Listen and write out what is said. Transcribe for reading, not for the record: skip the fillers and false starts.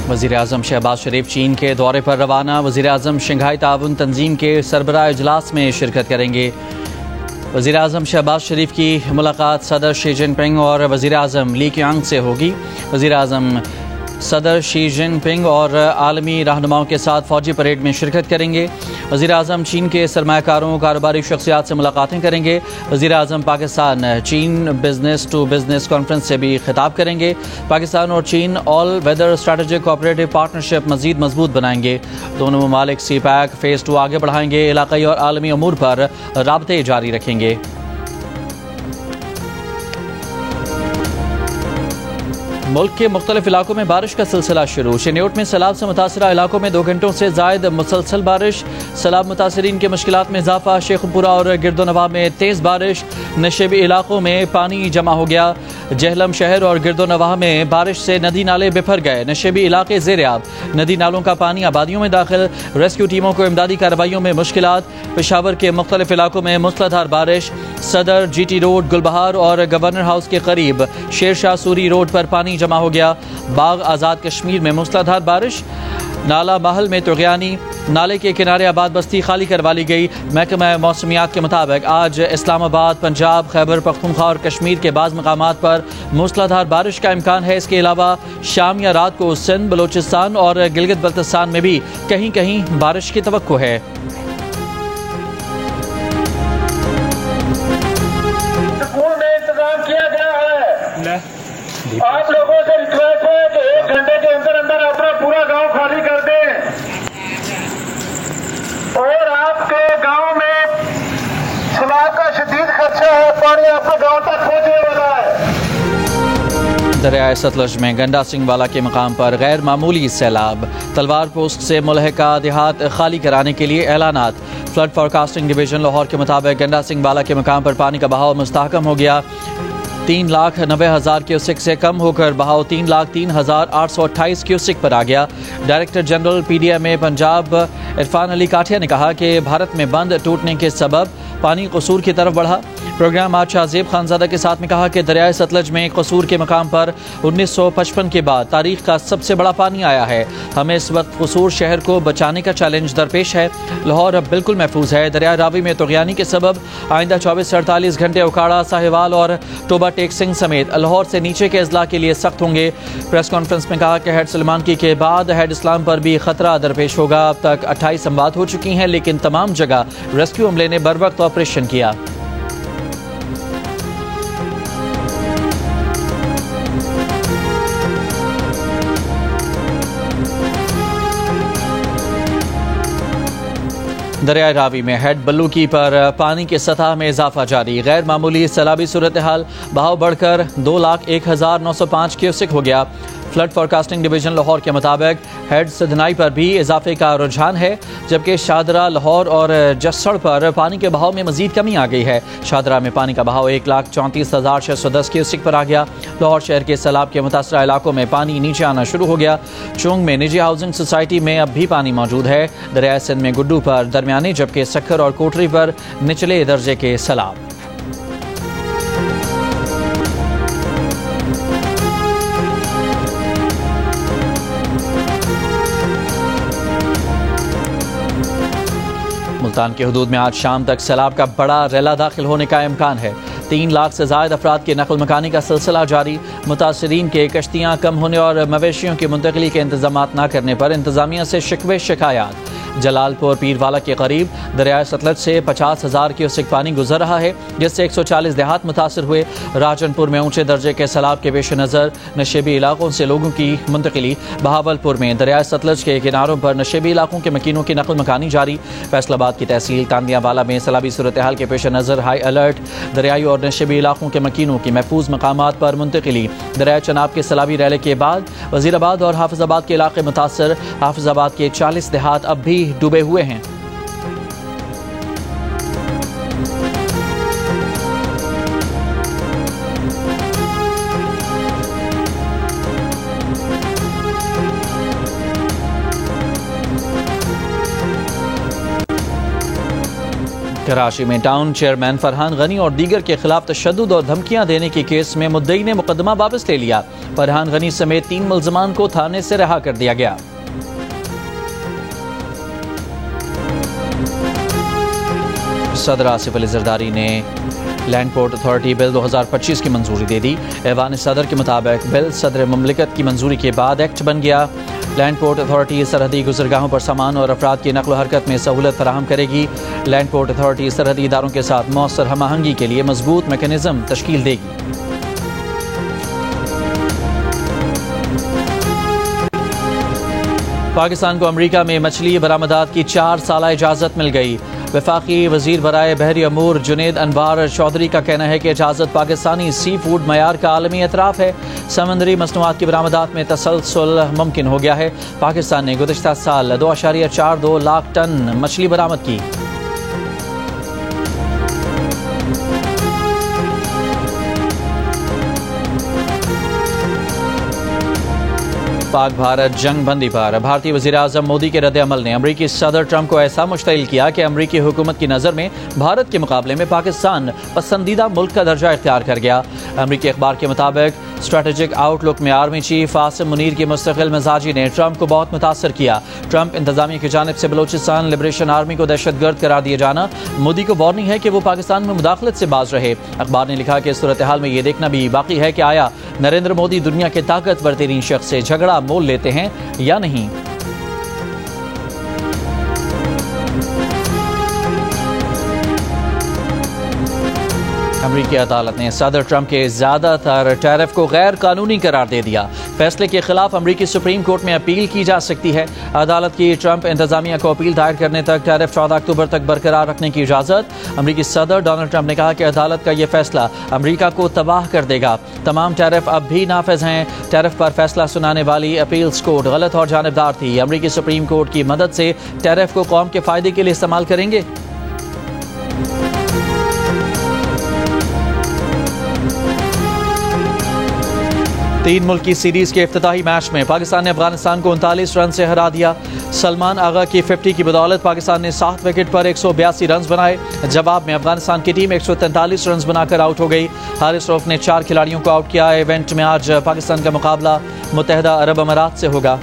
वज़ीर-ए-आज़म शहबाज शरीफ चीन के दौरे पर रवाना। वज़ीर-ए-आज़म शंघाई ताउन तंजीम के सरबराह इजलास में शिरकत करेंगे। वज़ीर-ए-आज़म शहबाज शरीफ की मुलाकात सदर शी जिनपिंग और वज़ीर-ए-आज़म ली क्यांग से होगी। वज़ीर-ए-आज़म सदर शी जिनपिंग और आलमी रहनुमाओं के साथ फौजी परेड में शिरकत करेंगे। वज़ीर-ए-आज़म चीन के सरमायाकारों कारोबारी शख्सियात से मुलाकातें करेंगे। वज़ीर-ए-आज़म पाकिस्तान चीन बिजनेस टू बिजनेस कॉन्फ्रेंस से भी खिताब करेंगे। पाकिस्तान और चीन all weather strategic cooperative partnership मज़ीद मजबूत बनाएंगे। दोनों ममालिक सी पैक फेज़ 2 आगे बढ़ाएंगे। इलाक़ाई और आलमी अमूर पर राब्ते जारी रखेंगे। मुल्क के मुख्तलिफ इलाकों में बारिश का सिलसिला शुरू। शनियोट में सैलाब से मुतासरा इलाकों में 2 घंटों से जायद मुसलसल बारिश। सैलाब मुतासरीन के मुश्किलात में इजाफा। शेखपुरा और गिरदोनवा में तेज़ बारिश। नशेबी इलाकों में पानी जमा हो गया। जहलम शहर और गिरदोनवा में बारिश से नदी नाले बिफर गए। नशेबी इलाके ज़ेर-ए-आब। नदी नालों का पानी आबादियों में दाखिल। रेस्क्यू टीमों को इमदादी कार्रवाइयों में मुश्किलात। पेशावर के मुख्तलिफ इलाकों में मूसलाधार बारिश। सदर GT रोड, गुलबहार और गवर्नर हाउस के करीब शेरशाह सूरी रोड पर पानी जमा हो गया। बाग आज़ाद कश्मीर में मूसलाधार बारिश। नाला महल में तुग़यानी। नाले के किनारे आबाद बस्ती खाली करवा ली गई। महकमा मौसमियात के मुताबिक आज इस्लामाबाद, पंजाब, खैबर पख्तूनख्वा और कश्मीर के बाज़ मकामात पर मूसलाधार बारिश का इम्कान है। इसके अलावा शाम या रात को सिंध, बलोचिस्तान और गिलगित बल्तिस्तान में भी कहीं कहीं बारिश की तवक्को है। आप लोगों से रिक्वेस्ट है कि 1 घंटे के अंदर अंदर अपना पूरा गांव खाली कर दें और आपके गांव में सैलाब का शदीद खदशा है। पानी आपके गांव तक पहुंचने वाला है। दरियाए सतलज में गंडा सिंह वाला के मकाम पर गैर मामूली सैलाब। तलवार पोस्ट से मुलहका देहात खाली कराने के लिए ऐलानात। फ्लड फोरकास्टिंग डिवीजन लाहौर के मुताबिक गंडा सिंह वाला के मकाम पर पानी का बहाव मुस्तहकम हो गया। 3,90,000 क्यूसिक से कम होकर बहाव 3,03,828 क्यूसिक पर आ गया। Director general PDMA Punjab Irfan Ali Kathia ने कहा कि भारत में बंद टूटने के सबब पानी कसूर की तरफ बढ़ा। प्रोग्राम आज शाहजेब खानजादा के साथ में कहा कि दरियाए सतलज में कसूर के मकाम पर 1955 के बाद तारीख का सबसे बड़ा पानी आया है। हमें इस वक्त कसूर शहर को बचाने का चैलेंज दरपेश है। लाहौर अब बिल्कुल महफूज है। दरिया रावी में तुग़यानी के सबब आइंदा 24 से 48 घंटे उकाड़ा, साहिवाल और टोबा टेक सिंह समेत लाहौर से नीचे के अजला के लिए सख्त होंगे। प्रेस कॉन्फ्रेंस में कहा कि हेड सलमान के बाद हेड इस्लाम पर भी खतरा दरपेश होगा। अब तक 28 अमवात हो चुकी हैं, लेकिन तमाम जगह रेस्क्यू अमले ने बर वक्त ऑपरेशन किया। दरिया रावी में हेड बल्लूकी पर पानी की सतह में इजाफा जारी। गैर मामूली सैलाबी सूरत हाल। बहाव बढ़कर 2,01,905 क्यूसिक हो गया। फ्लड फोरकास्टिंग डिवीजन लाहौर के मुताबिक हेड सिधनाई पर भी इजाफे का रुझान है, जबकि शादरा, लाहौर और जस्सड़ पर पानी के बहाव में मजीद कमी आ गई है। शादरा में पानी का बहाव 1,34,610 क्यूसिक पर आ गया। लाहौर शहर के सैलाब के मुतासरा इलाकों में पानी नीचे आना शुरू हो गया। चोंग में निजी हाउसिंग सोसाइटी में अब भी पानी मौजूद है। दरिया सिंध में गुड्डू पर दरमियानी, जबकि सक्खर और कोटरी पर निचले दर्जे के सैलाब। मुल्तान के हदूद में आज शाम तक सैलाब का बड़ा रैला दाखिल होने का इम्कान है। 3 लाख से ज़ायद अफराद की नकल मकानी का सिलसिला जारी। मुतासरीन के कश्तियाँ कम होने और मवेशियों की मुंतकली के इंतजाम न करने पर इंतजामिया से शिकवे शिकायत। जलालपुर पीरवाला के करीब दरियाए सतलज से 50,000 क्यूसिक पानी गुजर रहा है, जिससे 140 देहात मुतासर हुए। राजनपुर में ऊंचे दर्जे के सैलाब के पेश नज़र नशेबी इलाकों से लोगों की मुंतकली। बहावलपुर में दरियाए सतलज के किनारों पर नशेबी इलाकों के मकीनों की नकल मकानी जारी। फैसलाबाद की तहसील तांदियावाला में सैलाबी सूरत हाल के पेश नज़र हाई अलर्ट। दरियाई और नशेबी इलाकों के मकीनों की महफूज मकामात पर मुंतकली। दरिया चनाब के सैलाबी रैले के बाद वजीराबाद और हाफिजाबाद के इलाके मुतासर। हाफिजाबाद के 40 देहात अब भी डूबे हुए हैं। کراچی میں ٹاؤن چیئرمین فرحان غنی اور دیگر کے خلاف تشدد اور دھمکیاں دینے کے کیس میں مدعی نے مقدمہ واپس لے لیا۔ فرحان غنی سمیت 3 ملزمان کو تھانے سے رہا کر دیا گیا۔ صدر آصف علی زرداری نے لینڈ پورٹ اتھارٹی بل 2025 کی منظوری دے دی۔ ایوان صدر کے مطابق بل صدر مملکت کی منظوری کے بعد ایکٹ بن گیا۔ لینڈ پورٹ اتھارٹی سرحدی گزرگاہوں پر سامان اور افراد کی نقل و حرکت میں سہولت فراہم کرے گی۔ لینڈ پورٹ اتھارٹی سرحدی اداروں کے ساتھ مؤثر ہم آہنگی کے لیے مضبوط میکانزم تشکیل دے گی۔ پاکستان کو امریکہ میں مچھلی برآمدات کی 4 سالہ اجازت مل گئی۔ وفاقی وزیر برائے بحری امور جنید انوار چودھری کا کہنا ہے کہ اجازت پاکستانی سی فوڈ معیار کا عالمی اعتراف ہے۔ سمندری مصنوعات کی برآمدات میں تسلسل ممکن ہو گیا ہے۔ پاکستان نے گزشتہ سال 2.42 لاکھ ٹن مچھلی برآمد کی۔ پاک بھارت جنگ بندی پر بھارتی وزیر اعظم مودی کے رد عمل نے امریکی صدر ٹرمپ کو ایسا مشتعل کیا کہ امریکی حکومت کی نظر میں بھارت کے مقابلے میں پاکستان پسندیدہ ملک کا درجہ اختیار کر گیا۔ امریکی اخبار کے مطابق اسٹریٹجک آؤٹ لک میں آرمی چیف عاصم منیر کی مستقل مزاجی نے ٹرمپ کو بہت متاثر کیا۔ ٹرمپ انتظامیہ کی جانب سے بلوچستان لبریشن آرمی کو دہشت گرد قرار دیے جانا مودی کو وارننگ ہے کہ وہ پاکستان میں مداخلت سے باز رہے۔ اخبار نے لکھا کہ اس صورتحال میں یہ دیکھنا بھی باقی ہے کہ آیا نریندر مودی دنیا کے طاقتور ترین شخص سے جھگڑا مول لیتے ہیں یا نہیں۔ امریکی عدالت نے صدر ٹرمپ کے زیادہ تر ٹیرف کو غیر قانونی قرار دے دیا۔ فیصلے کے خلاف امریکی سپریم کورٹ میں اپیل کی جا سکتی ہے۔ عدالت کی ٹرمپ انتظامیہ کو اپیل دائر کرنے تک ٹیرف 14 اکتوبر تک برقرار رکھنے کی اجازت۔ امریکی صدر ڈونلڈ ٹرمپ نے کہا کہ عدالت کا یہ فیصلہ امریکہ کو تباہ کر دے گا۔ تمام ٹیرف اب بھی نافذ ہیں۔ ٹیرف پر فیصلہ سنانے والی اپیلز کورٹ غلط اور جانبدار تھی۔ امریکی سپریم کورٹ کی مدد سے ٹیرف کو قوم کے فائدے کے لیے استعمال کریں گے۔ تین ملکی سیریز کے افتتاحی میچ میں پاکستان نے افغانستان کو 39 رن سے ہرا دیا۔ سلمان آغا کی 50 کی بدولت پاکستان نے 7 وکٹ پر 182 رنز بنائے۔ جواب میں افغانستان کی ٹیم 143 رنز بنا کر آؤٹ ہو گئی۔ حارث روف نے 4 کھلاڑیوں کو آؤٹ کیا۔ ایونٹ میں آج پاکستان کا مقابلہ متحدہ عرب امارات سے ہوگا۔